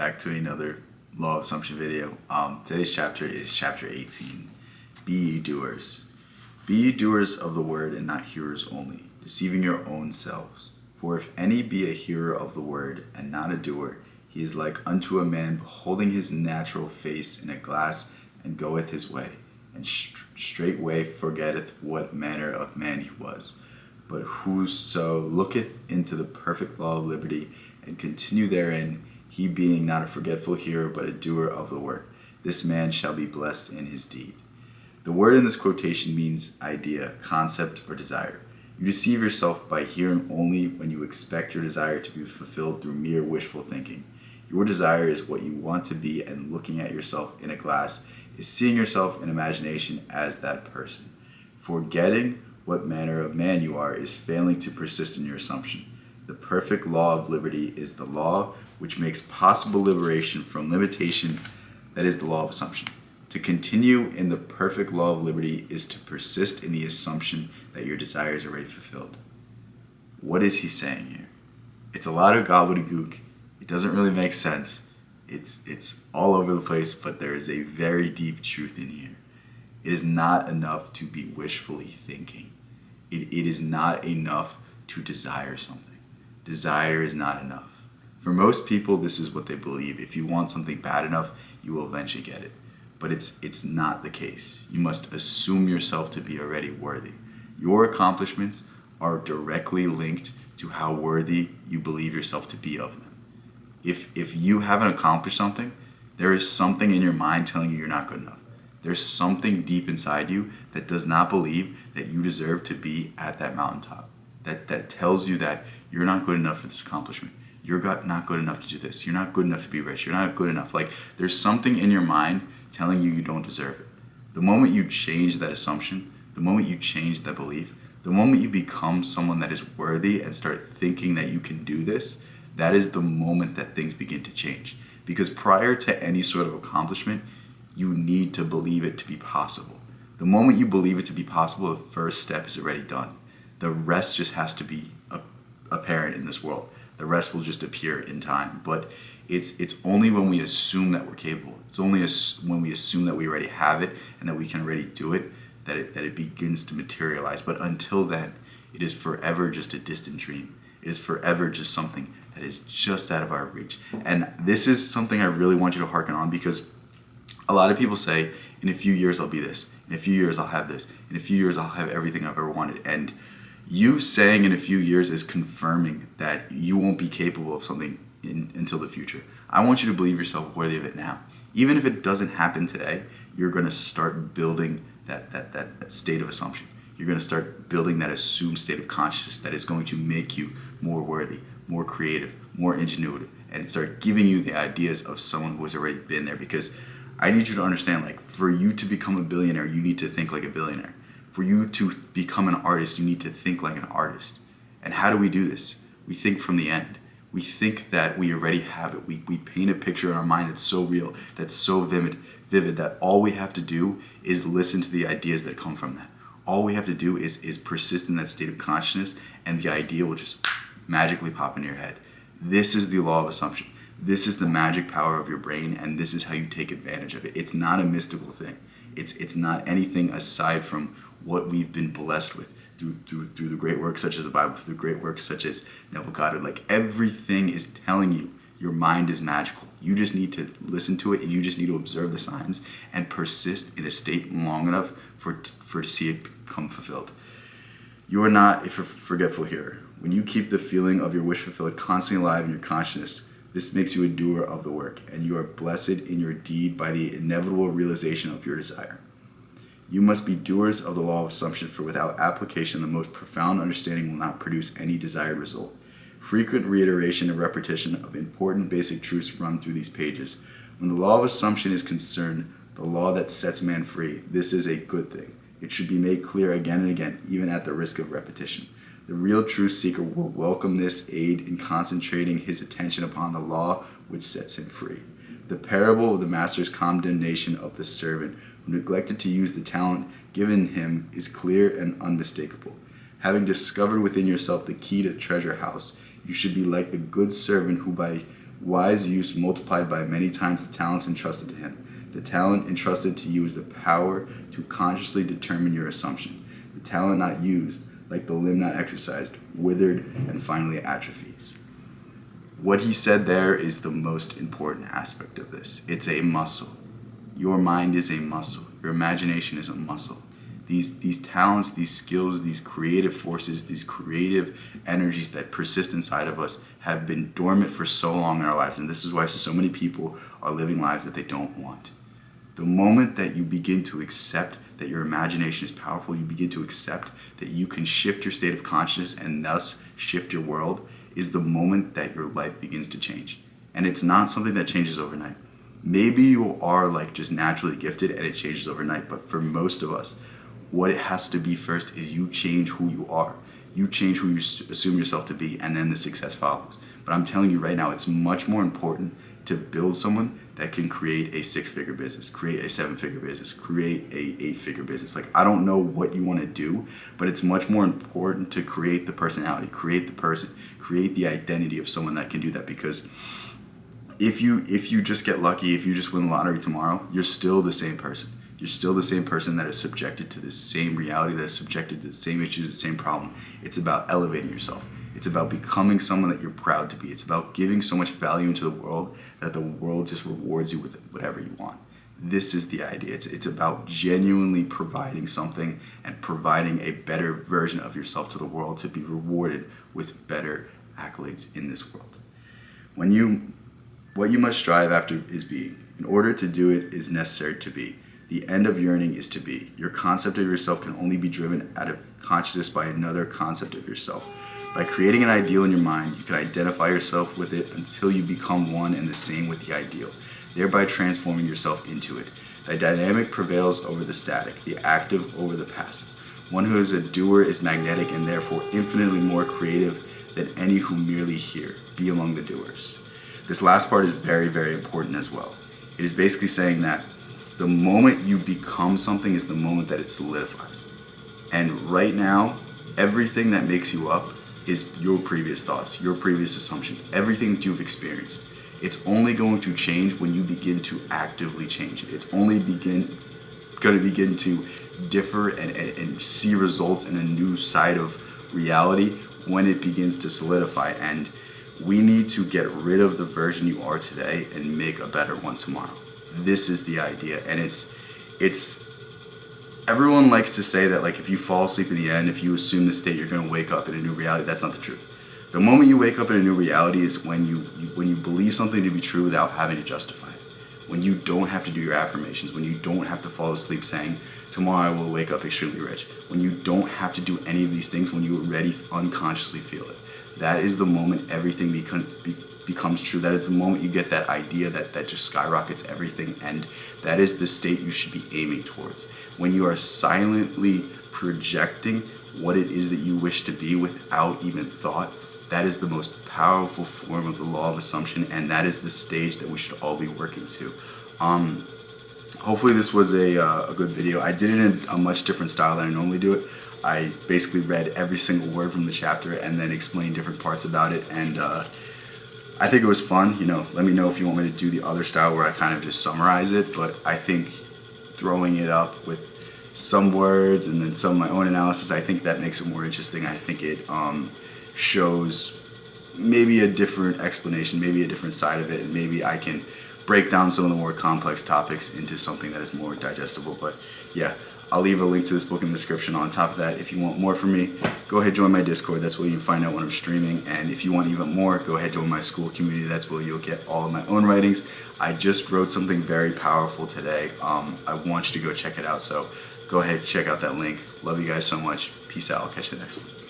back to another law of assumption video. Today's chapter is chapter 18. Be ye doers. Be ye doers of the word and not hearers only, deceiving your own selves. For if any be a hearer of the word and not a doer, he is like unto a man beholding his natural face in a glass, and goeth his way, and straightway forgetteth what manner of man he was. But whoso looketh into the perfect law of liberty, and continue therein, he being not a forgetful hearer, but a doer of the work, this man shall be blessed in his deed. The word in this quotation means idea, concept, or desire. You deceive yourself by hearing only when you expect your desire to be fulfilled through mere wishful thinking. Your desire is what you want to be, and looking at yourself in a glass is seeing yourself in imagination as that person. Forgetting what manner of man you are is failing to persist in your assumption. The perfect law of liberty is the law which makes possible liberation from limitation. That is the law of assumption. To continue in the perfect law of liberty is to persist in the assumption that your desire is already fulfilled. What is he saying here? It's a lot of gobbledygook. It doesn't really make sense. It's all over the place, but there is a very deep truth in here. It is not enough to be wishfully thinking. It is not enough to desire something. Desire is not enough. For most people, this is what they believe. If you want something bad enough, you will eventually get it. But it's not the case. You must assume yourself to be already worthy. Your accomplishments are directly linked to how worthy you believe yourself to be of them. If you haven't accomplished something, there is something in your mind telling you you're not good enough. There's something deep inside you that does not believe that you deserve to be at that mountaintop. That tells you that you're not good enough for this accomplishment. You're not good enough to do this. You're not good enough to be rich. You're not good enough. Like, there's something in your mind telling you don't deserve it. The moment you change that assumption, the moment you change that belief, the moment you become someone that is worthy and start thinking that you can do this, that is the moment that things begin to change. Because prior to any sort of accomplishment, you need to believe it to be possible. The moment you believe it to be possible, the first step is already done. The rest just has to be apparent in this world. The rest will just appear in time. But it's only when we assume that we're capable. It's only when we assume that we already have it and that we can already do it that it begins to materialize. But until then, it is forever just a distant dream. It is forever just something that is just out of our reach. And this is something I really want you to hearken on, because a lot of people say, in a few years I'll be this. In a few years I'll have this. In a few years I'll have everything I've ever wanted. And you saying in a few years is confirming that you won't be capable of something until the future. I want you to believe yourself worthy of it now. Even if it doesn't happen today, you're going to start building that state of assumption. You're going to start building that assumed state of consciousness that is going to make you more worthy, more creative, more ingenuitive, and start giving you the ideas of someone who has already been there. Because I need you to understand, like, for you to become a billionaire, you need to think like a billionaire. For you to become an artist, you need to think like an artist. And how do we do this? We think from the end. We think that we already have it. We paint a picture in our mind that's so real, that's so vivid, that all we have to do is listen to the ideas that come from that. All we have to do is persist in that state of consciousness, and the idea will just magically pop into your head. This is the law of assumption. This is the magic power of your brain, and this is how you take advantage of it. It's not a mystical thing. It's not anything aside from what we've been blessed with through the great works such as the Bible, through great works such as Neville Goddard. Like, everything is telling you your mind is magical. You just need to listen to it, and you just need to observe the signs and persist in a state long enough for to see it become fulfilled. You are not a forgetful hearer. When you keep the feeling of your wish fulfilled constantly alive in your consciousness, this makes you a doer of the work, and you are blessed in your deed by the inevitable realization of your desire. You must be doers of the law of assumption, for without application, the most profound understanding will not produce any desired result. Frequent reiteration and repetition of important basic truths run through these pages. When the law of assumption is concerned, the law that sets man free, this is a good thing. It should be made clear again and again, even at the risk of repetition. The real truth seeker will welcome this aid in concentrating his attention upon the law which sets him free. The parable of the master's condemnation of the servant who neglected to use the talent given him is clear and unmistakable. Having discovered within yourself the key to treasure house, you should be like the good servant who by Wise use multiplied by many times the talents entrusted to him. The talent entrusted to you is the power to consciously determine your assumption. The talent not used, like the limb not exercised, withered and finally atrophies. What he said there is the most important aspect of this. It's a muscle. Your mind is a muscle. Your imagination is a muscle. These talents, these skills, these creative forces, these creative energies that persist inside of us have been dormant for so long in our lives. And this is why so many people are living lives that they don't want. The moment that you begin to accept that your imagination is powerful, you begin to accept that you can shift your state of consciousness and thus shift your world, is the moment that your life begins to change. And it's not something that changes overnight. Maybe you are like just naturally gifted and it changes overnight, but for most of us, what it has to be first is you change who you are. You change who you assume yourself to be, and then the success follows. But I'm telling you right now, it's much more important to build someone that can create a 6-figure business, create a 7-figure business, create a 8-figure business. Like, I don't know what you want to do, but it's much more important to create the personality, create the person, create the identity of someone that can do that. Because if you just get lucky, if you just win the lottery tomorrow, you're still the same person. You're still the same person that is subjected to the same reality, that is subjected to the same issues, the same problem. It's about elevating yourself. It's about becoming someone that you're proud to be. It's about giving so much value into the world that the world just rewards you with whatever you want. This is the idea. It's about genuinely providing something and providing a better version of yourself to the world to be rewarded with better accolades in this world. What you must strive after is being. In order to do it is necessary to be. The end of yearning is to be. Your concept of yourself can only be driven out of consciousness by another concept of yourself. By creating an ideal in your mind, you can identify yourself with it until you become one and the same with the ideal, thereby transforming yourself into it. The dynamic prevails over the static, the active over the passive. One who is a doer is magnetic and therefore infinitely more creative than any who merely hear. Be among the doers. This last part is very, very important as well. It is basically saying that the moment you become something is the moment that it solidifies. And right now, everything that makes you up is your previous thoughts, your previous assumptions, everything that you've experienced. It's only going to change when you begin to actively change it. It's only going to begin to differ and see results in a new side of reality when it begins to solidify. And we need to get rid of the version you are today and make a better one tomorrow. This is the idea. And it's everyone likes to say that, like, if you fall asleep in the end, if you assume the state, you're going to wake up in a new reality. That's not the truth. The moment you wake up in a new reality is when you believe something to be true without having to justify it. When you don't have to do your affirmations, when you don't have to fall asleep saying, tomorrow I will wake up extremely rich. When you don't have to do any of these things, when you already unconsciously feel it. That is the moment everything becomes true. That is the moment you get that idea that just skyrockets everything, and that is the state you should be aiming towards. When you are silently projecting what it is that you wish to be without even thought, that is the most powerful form of the law of assumption, and that is the stage that we should all be working to. Hopefully this was a good video. I did it in a much different style than I normally do it. I basically read every single word from the chapter and then explained different parts about it, and I think it was fun. Let me know if you want me to do the other style where I kind of just summarize it, but I think throwing it up with some words and then some of my own analysis, I think that makes it more interesting. I think it shows maybe a different explanation, maybe a different side of it, and maybe I can break down some of the more complex topics into something that is more digestible. But yeah, I'll leave a link to this book in the description. On top of that, if you want more from me, go ahead, join my Discord. That's where you can find out when I'm streaming. And if you want even more, go ahead, join my school community. That's where you'll get all of my own writings. I just wrote something very powerful today. I want you to go check it out. So go ahead, check out that link. Love you guys so much. Peace out. I'll catch you in the next one.